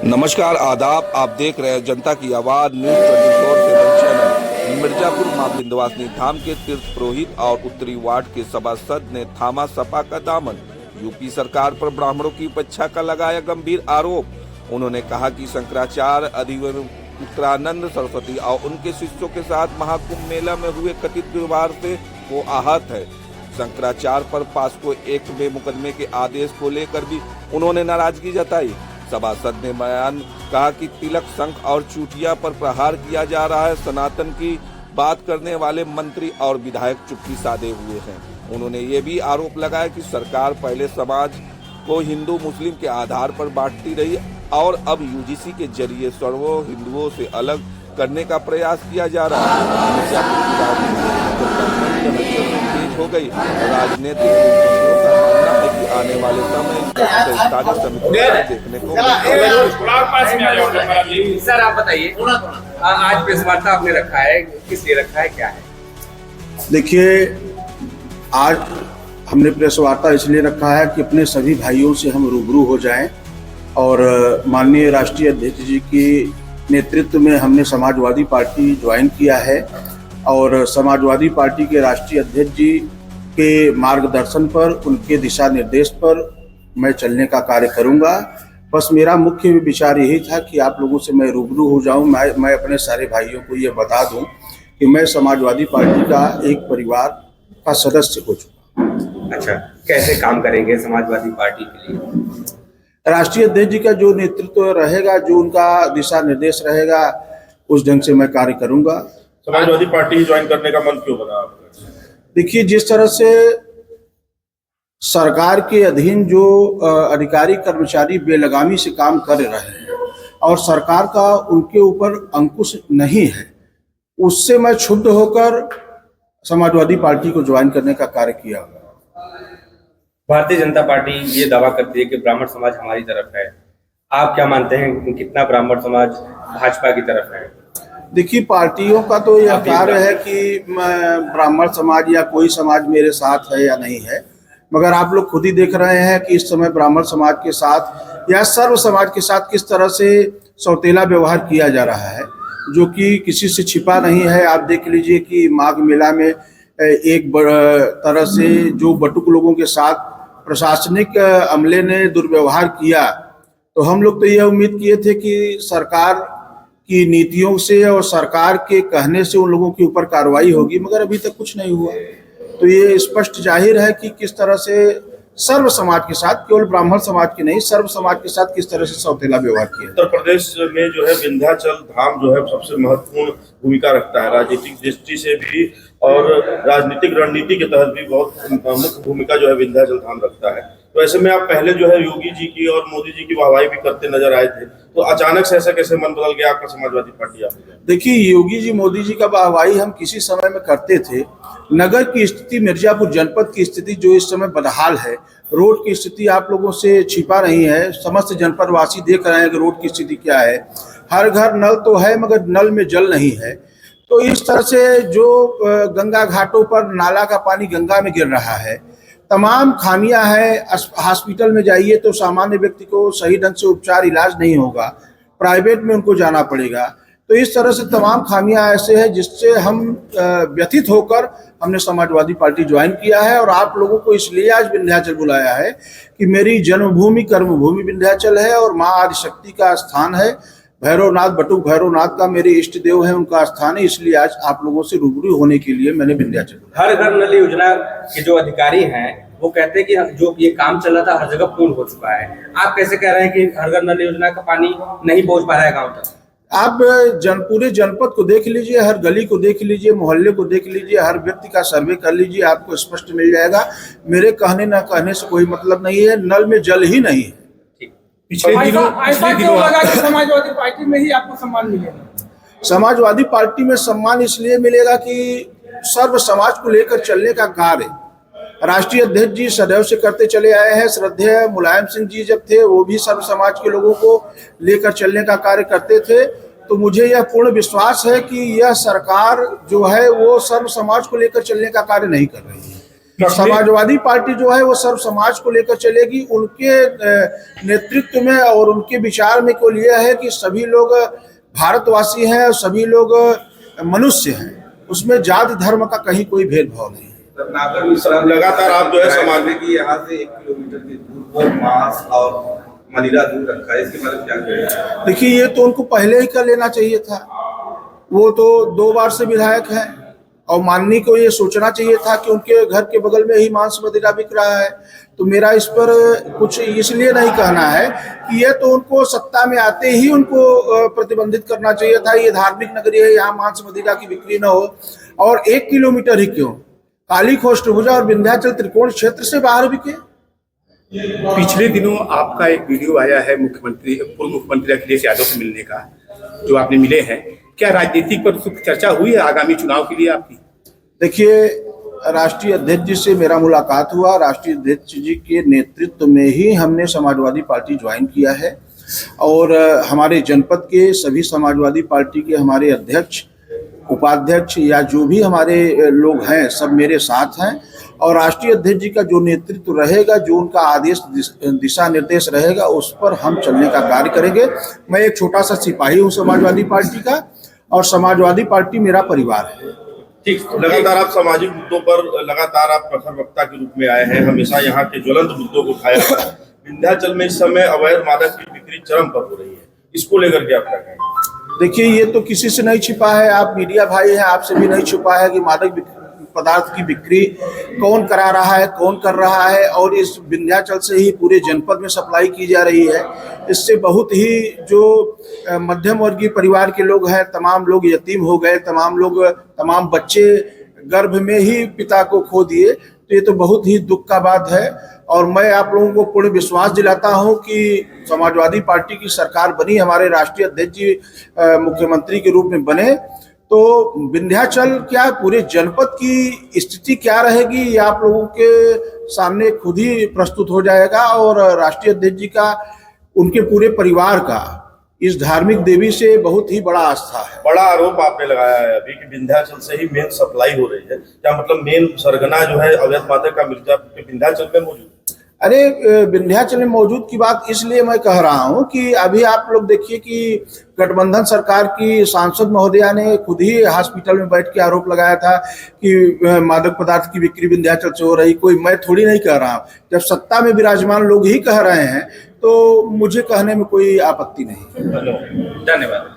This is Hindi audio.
नमस्कार आदाब। आप देख रहे हैं जनता की आवाज न्यूज 24/7 चैनल। मिर्जापुर मां विंध्यवासिनी धाम के तीर्थ पुरोहित और उत्तरी वार्ड के सभासद ने थामा सपा का दामन। यूपी सरकार पर ब्राह्मणों की उपेक्षा का लगाया गंभीर आरोप। उन्होंने कहा कि शंकराचार्य अधिदेव उत्तरानंद सरस्वती और उनके शिष्यों के साथ महाकुंभ मेला में हुए कथित व्यवहार से वो आहत है। शंकराचार्य पर पास्को एक्ट में मुकदमे के आदेश को लेकर भी उन्होंने नाराजगी जताई। सभासद ने बयान कहा कि तिलक शंख और चूटिया पर प्रहार किया जा रहा है। सनातन की बात करने वाले मंत्री और विधायक चुप्पी साधे हुए हैं। उन्होंने ये भी आरोप लगाया कि सरकार पहले समाज को हिंदू मुस्लिम के आधार पर बांटती रही और अब यूजीसी के जरिए सर्वो हिंदुओं से अलग करने का प्रयास किया जा रहा है। तेज हो गई। राजनीतिक आने वाले समय देखने को सर आप बताइए, आज प्रेस वार्ता आपने रखा है, किस लिए रखा है, क्या है? देखिए, आज हमने प्रेस वार्ता इसलिए रखा है कि अपने सभी भाइयों से हम रूबरू हो जाएं और माननीय राष्ट्रीय अध्यक्ष जी के नेतृत्व में हमने समाजवादी पार्टी ज्वाइन किया है और समाजवादी पार्टी के राष्ट्रीय अध्यक्ष जी के मार्गदर्शन पर, उनके दिशा निर्देश पर मैं चलने का कार्य करूंगा। बस मेरा मुख्य विचार यही था कि आप लोगों से मैं रूबरू हो जाऊं। मैं अपने सारे भाइयों को ये बता दूं कि मैं समाजवादी पार्टी का एक परिवार का सदस्य हो चुका। अच्छा, कैसे काम करेंगे समाजवादी पार्टी के लिए? राष्ट्रीय अध्यक्ष जी का जो नेतृत्व रहेगा, जो उनका दिशा निर्देश रहेगा, उस ढंग से मैं कार्य करूंगा। समाजवादी पार्टी ज्वाइन करने का मन क्यों बना आपका? देखिए, जिस तरह से सरकार के अधीन जो अधिकारी कर्मचारी बेलगामी से काम कर रहे हैं और सरकार का उनके ऊपर अंकुश नहीं है, उससे मैं क्षुब्ध होकर समाजवादी पार्टी को ज्वाइन करने का कार्य किया। भारतीय जनता पार्टी ये दावा करती है कि ब्राह्मण समाज हमारी तरफ है। आप क्या मानते हैं, कितना ब्राह्मण समाज भाजपा की तरफ है? देखिए, पार्टियों का तो यह कार्य है कि ब्राह्मण समाज या कोई समाज मेरे साथ है या नहीं है, मगर आप लोग खुद ही देख रहे हैं कि इस समय ब्राह्मण समाज के साथ या सर्व समाज के साथ किस तरह से सौतेला व्यवहार किया जा रहा है, जो कि किसी से छिपा नहीं है। आप देख लीजिए कि माघ मेला में एक तरह से जो बटुक लोगों के साथ प्रशासनिक अमले ने दुर्व्यवहार किया, तो हम लोग तो यह उम्मीद किए थे कि सरकार की नीतियों से और सरकार के कहने से उन लोगों के ऊपर कार्रवाई होगी, मगर अभी तक कुछ नहीं हुआ। तो ये स्पष्ट जाहिर है कि किस तरह से सर्व समाज के साथ, केवल ब्राह्मण समाज के नहीं, सर्व समाज के साथ किस तरह से सौतेला व्यवहार किया। उत्तर प्रदेश में जो है विंध्याचल धाम जो है सबसे महत्वपूर्ण भूमिका रखता है, राजनीतिक दृष्टि से भी और राजनीतिक रणनीति के तहत भी बहुत मुख्य भूमिका जो है विंध्याचल धाम रखता है। तो ऐसे में आप पहले जो है योगी जी की और मोदी जी की वाहवाही भी करते नजर आए थे, तो अचानक से ऐसा कैसे मन बदल गया आपका समाजवादी पार्टी आप? देखिए, योगी जी मोदी जी का वाहवाही हम किसी समय में करते थे। नगर की स्थिति, मिर्जापुर जनपद की स्थिति जो इस समय बदहाल है, रोड की स्थिति आप लोगों से छिपा नहीं है, समस्त जनपद वासी देख रहे हैं कि रोड की स्थिति क्या है। हर घर नल तो है मगर नल में जल नहीं है। तो इस तरह से जो गंगा घाटों पर नाला का पानी गंगा में गिर रहा है, तमाम खामियां हैं। हॉस्पिटल में जाइए तो सामान्य व्यक्ति को सही ढंग से उपचार इलाज नहीं होगा, प्राइवेट में उनको जाना पड़ेगा। तो इस तरह से तमाम खामियां ऐसे हैं जिससे हम व्यथित होकर हमने समाजवादी पार्टी ज्वाइन किया है। और आप लोगों को इसलिए आज विंध्याचल बुलाया है कि मेरी जन्मभूमि कर्मभूमि विंध्याचल है और माँ आदिशक्ति का स्थान है। भैरवनाथ, बटुक भैरवनाथ का मेरे इष्ट देव है, उनका स्थान है। इसलिए आज आप लोगों से रूबरू होने के लिए मैंने विंध्याचल। हर घर नल योजना के जो अधिकारी हैं वो कहते हैं कि जो ये काम चल रहा था हर जगह पूर्ण हो चुका है। आप कैसे कह रहे हैं कि हर घर नल योजना का पानी नहीं पहुंच पा रहा है गाँव तक? आप पूरे जनपद को देख लीजिए, हर गली को देख लीजिए, मोहल्ले को देख लीजिए, हर व्यक्ति का सर्वे कर लीजिए, आपको स्पष्ट मिल जाएगा। मेरे कहने न कहने से कोई मतलब नहीं है, नल में जल ही नहीं है। पिछले दिनों लगा कि समाजवादी पार्टी में ही आपको सम्मान मिलेगा? समाजवादी पार्टी में सम्मान इसलिए मिलेगा कि सर्व समाज को लेकर चलने का कार्य राष्ट्रीय अध्यक्ष जी सदैव से करते चले आए हैं। श्रद्धेय मुलायम सिंह जी जब थे, वो भी सर्व समाज के लोगों को लेकर चलने का कार्य करते थे। तो मुझे यह पूर्ण विश्वास है कि यह सरकार जो है वो सर्व समाज को लेकर चलने का कार्य नहीं कर रही है। समाजवादी पार्टी जो है वो सर्व समाज को लेकर चलेगी। उनके नेतृत्व में और उनके विचार में केवल यह है कि सभी लोग भारतवासी हैं और सभी लोग मनुष्य हैं, उसमें जाति धर्म का कहीं कोई भेदभाव नहीं है। लगातार आप जो है समाज में कि यहाँ से 1 किलोमीटर की दूर पर मांस और मदिरा दूर रखा है, इसके बारे में क्या कहें? देखिए, ये तो उनको पहले ही कर लेना चाहिए था। वो तो 2 बार से विधायक हैं और माननीय को ये सोचना चाहिए था कि उनके घर के बगल में ही मांस मदिरा बिक रहा है। तो मेरा इस पर कुछ इसलिए नहीं कहना है कि ये तो उनको सत्ता में आते ही उनको प्रतिबंधित करना चाहिए था। ये धार्मिक नगरी है, यहाँ मांस मदिरा की बिक्री न हो। और 1 किलोमीटर ही क्यों, काली खोष्टभुजा और विंध्याचल त्रिकोण क्षेत्र से बाहर बिके। पिछले दिनों आपका एक वीडियो आया है पूर्व मुख्यमंत्री अखिलेश यादव से मिलने का, जो आपने मिले हैं। क्या राजनीतिक पर चर्चा हुई है आगामी चुनाव के लिए आपकी? देखिए, राष्ट्रीय अध्यक्ष जी से मेरा मुलाकात हुआ। राष्ट्रीय अध्यक्ष जी के नेतृत्व में ही हमने समाजवादी पार्टी ज्वाइन किया है और हमारे जनपद के सभी समाजवादी पार्टी के हमारे अध्यक्ष, उपाध्यक्ष या जो भी हमारे लोग हैं सब मेरे साथ हैं। और राष्ट्रीय अध्यक्ष जी का जो नेतृत्व रहेगा, जो उनका आदेश दिशा निर्देश रहेगा, उस पर हम चलने का कार्य करेंगे। मैं एक छोटा सा सिपाही हूँ समाजवादी पार्टी का और समाजवादी पार्टी मेरा परिवार है। लगातार आप सामाजिक मुद्दों पर लगातार आप प्रखर वक्ता के रूप में आए हैं, हमेशा यहाँ के ज्वलंत मुद्दों को उठाया है। विंध्याचल में इस समय अवैध मादक की बिक्री चरम पर हो रही है, इसको लेकर के आप क्या कहेंगे? देखिए, ये तो किसी से नहीं छिपा है, आप मीडिया भाई हैं, आपसे भी नहीं छिपा है कि मादक पदार्थ की बिक्री कौन करा रहा है, कौन कर रहा है। और इस विंध्याचल से ही पूरे जनपद में सप्लाई की जा रही है। इससे बहुत ही जो मध्यम वर्गीय परिवार के लोग हैं, तमाम लोग यतीम हो गए, तमाम बच्चे गर्भ में ही पिता को खो दिए। तो ये तो बहुत ही दुख का बात है। और मैं आप लोगों को पूर्ण विश्वास दिलाता हूं कि समाजवादी पार्टी की सरकार बनी, हमारे राष्ट्रीय अध्यक्ष जी मुख्यमंत्री के रूप में बने, तो विंध्याचल क्या पूरे जनपद की स्थिति क्या रहेगी ये आप लोगों के सामने खुद ही प्रस्तुत हो जाएगा। और राष्ट्रीय अध्यक्ष जी का, उनके पूरे परिवार का इस धार्मिक देवी से बहुत ही बड़ा आस्था है। बड़ा आरोप आपने लगाया है अभी कि विंध्याचल से ही मेन सप्लाई हो रही है। क्या मतलब मेन सरगना जो है अवैध मादक का मिर्जापुर के विंध्याचल में मौजूद? अरे, विंध्याचल में मौजूद की बात इसलिए मैं कह रहा हूं कि अभी आप लोग देखिए कि गठबंधन सरकार की सांसद महोदया ने खुद ही हॉस्पिटल में बैठ के आरोप लगाया था कि मादक पदार्थ की बिक्री विंध्याचल से हो रही। कोई मैं थोड़ी नहीं कह रहा हूं, जब सत्ता में विराजमान लोग ही कह रहे हैं तो मुझे कहने में कोई आपत्ति नहीं। धन्यवाद।